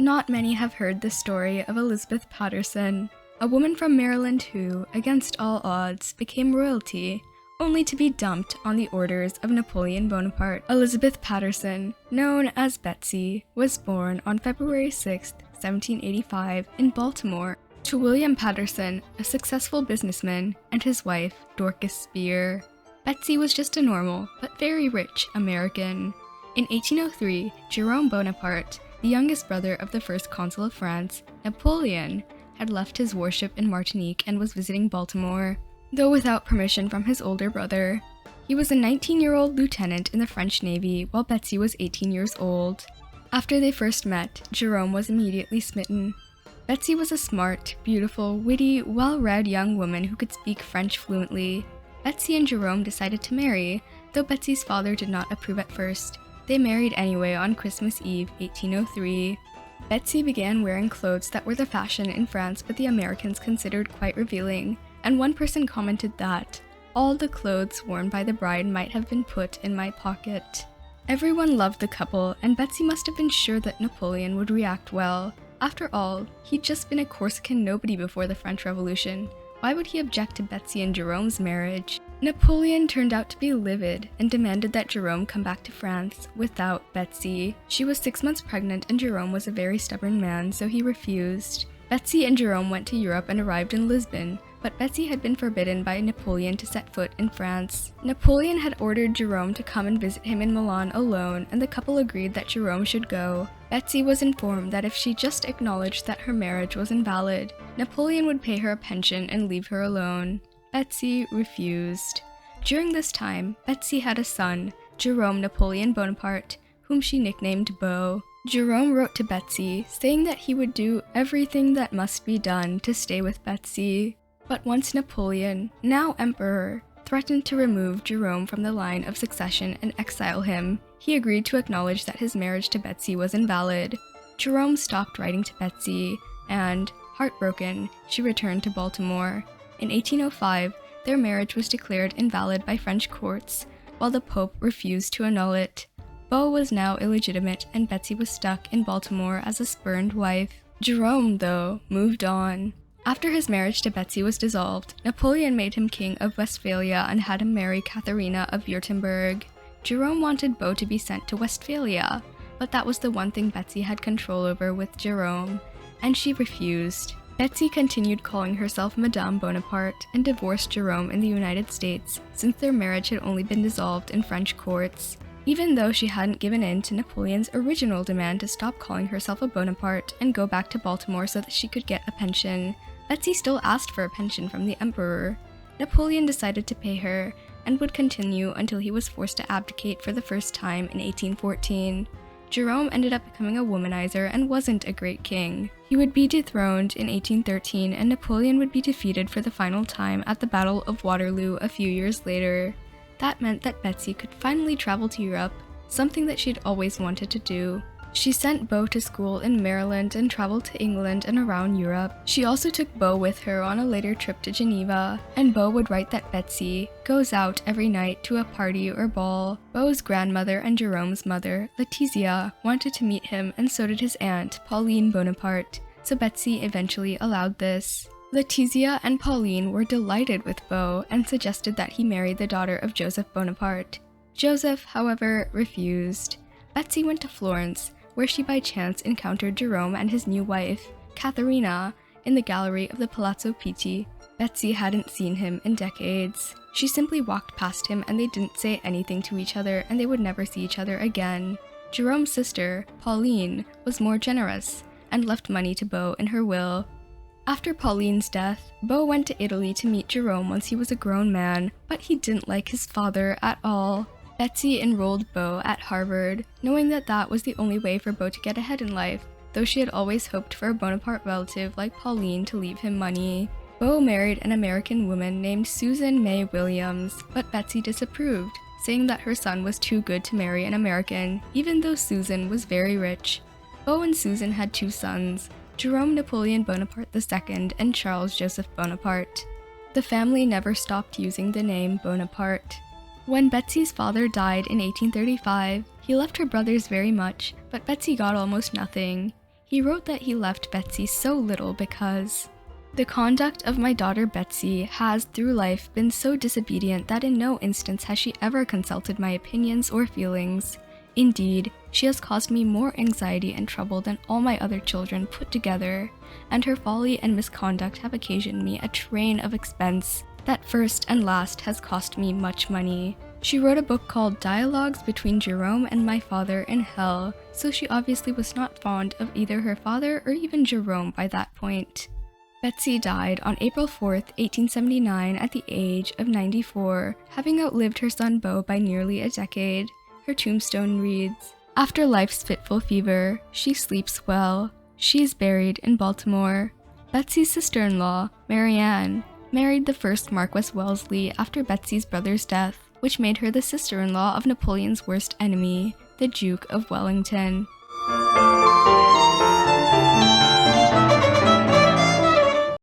Not many have heard the story of Elizabeth Patterson, a woman from Maryland who, against all odds, became royalty, only to be dumped on the orders of Napoleon Bonaparte. Elizabeth Patterson, known as Betsy, was born on February 6, 1785, in Baltimore, to William Patterson, a successful businessman, and his wife, Dorcas Spear. Betsy was just a normal, but very rich American. In 1803, Jerome Bonaparte, the youngest brother of the first consul of France, Napoleon, had left his warship in Martinique and was visiting Baltimore, though without permission from his older brother. He was a 19-year-old lieutenant in the French Navy, while Betsy was 18 years old. After they first met, Jerome was immediately smitten. Betsy was a smart, beautiful, witty, well-read young woman who could speak French fluently. Betsy and Jerome decided to marry, though Betsy's father did not approve at first. They married anyway on Christmas Eve, 1803. Betsy began wearing clothes that were the fashion in France but the Americans considered quite revealing, and one person commented that, "All the clothes worn by the bride might have been put in my pocket." Everyone loved the couple, and Betsy must have been sure that Napoleon would react well. After all, he'd just been a Corsican nobody before the French Revolution. Why would he object to Betsy and Jerome's marriage? Napoleon turned out to be livid and demanded that Jerome come back to France without Betsy. She was 6 months pregnant and Jerome was a very stubborn man, so he refused. Betsy and Jerome went to Europe and arrived in Lisbon, but Betsy had been forbidden by Napoleon to set foot in France. Napoleon had ordered Jerome to come and visit him in Milan alone, and the couple agreed that Jerome should go. Betsy was informed that if she just acknowledged that her marriage was invalid, Napoleon would pay her a pension and leave her alone. Betsy refused. During this time, Betsy had a son, Jerome Napoleon Bonaparte, whom she nicknamed Beau. Jerome wrote to Betsy, saying that he would do everything that must be done to stay with Betsy. But once Napoleon, now emperor, threatened to remove Jerome from the line of succession and exile him, he agreed to acknowledge that his marriage to Betsy was invalid. Jerome stopped writing to Betsy, and, heartbroken, she returned to Baltimore. In 1805, their marriage was declared invalid by French courts, while the Pope refused to annul it. Beau was now illegitimate, and Betsy was stuck in Baltimore as a spurned wife. Jerome, though, moved on. After his marriage to Betsy was dissolved, Napoleon made him king of Westphalia and had him marry Katharina of Württemberg. Jerome wanted Beau to be sent to Westphalia, but that was the one thing Betsy had control over with Jerome, and she refused. Betsy continued calling herself Madame Bonaparte and divorced Jerome in the United States, since their marriage had only been dissolved in French courts. Even though she hadn't given in to Napoleon's original demand to stop calling herself a Bonaparte and go back to Baltimore so that she could get a pension, Betsy still asked for a pension from the emperor. Napoleon decided to pay her, and would continue until he was forced to abdicate for the first time in 1814. Jerome ended up becoming a womanizer and wasn't a great king. He would be dethroned in 1813, and Napoleon would be defeated for the final time at the Battle of Waterloo a few years later. That meant that Betsy could finally travel to Europe, something that she'd always wanted to do. She sent Beau to school in Maryland and traveled to England and around Europe. She also took Beau with her on a later trip to Geneva, and Beau would write that Betsy goes out every night to a party or ball. Beau's grandmother and Jerome's mother, Letizia, wanted to meet him, and so did his aunt, Pauline Bonaparte, so Betsy eventually allowed this. Letizia and Pauline were delighted with Beau and suggested that he marry the daughter of Joseph Bonaparte. Joseph, however, refused. Betsy went to Florence, where she by chance encountered Jerome and his new wife, Katharina, in the gallery of the Palazzo Pitti. Betsy hadn't seen him in decades. She simply walked past him and they didn't say anything to each other, and they would never see each other again. Jerome's sister, Pauline, was more generous and left money to Beau in her will. After Pauline's death, Beau went to Italy to meet Jerome once he was a grown man, but he didn't like his father at all. Betsy enrolled Beau at Harvard, knowing that that was the only way for Beau to get ahead in life, though she had always hoped for a Bonaparte relative like Pauline to leave him money. Beau married an American woman named Susan May Williams, but Betsy disapproved, saying that her son was too good to marry an American, even though Susan was very rich. Beau and Susan had 2 sons, Jerome Napoleon Bonaparte II and Charles Joseph Bonaparte. The family never stopped using the name Bonaparte. When Betsy's father died in 1835, he left her brothers very much, but Betsy got almost nothing. He wrote that he left Betsy so little because the conduct of my daughter Betsy has, through life, been so disobedient that in no instance has she ever consulted my opinions or feelings. Indeed, she has caused me more anxiety and trouble than all my other children put together, and her folly and misconduct have occasioned me a train of expense that first and last has cost me much money. She wrote a book called Dialogues Between Jerome and My Father in Hell, so she obviously was not fond of either her father or even Jerome by that point. Betsy died on April 4th, 1879 at the age of 94, having outlived her son Beau by nearly a decade. Her tombstone reads, "After life's fitful fever, she sleeps well. She is buried in Baltimore." Betsy's sister-in-law, Marianne, married the first Marquis Wellesley after Betsy's brother's death, which made her the sister-in-law of Napoleon's worst enemy, the Duke of Wellington.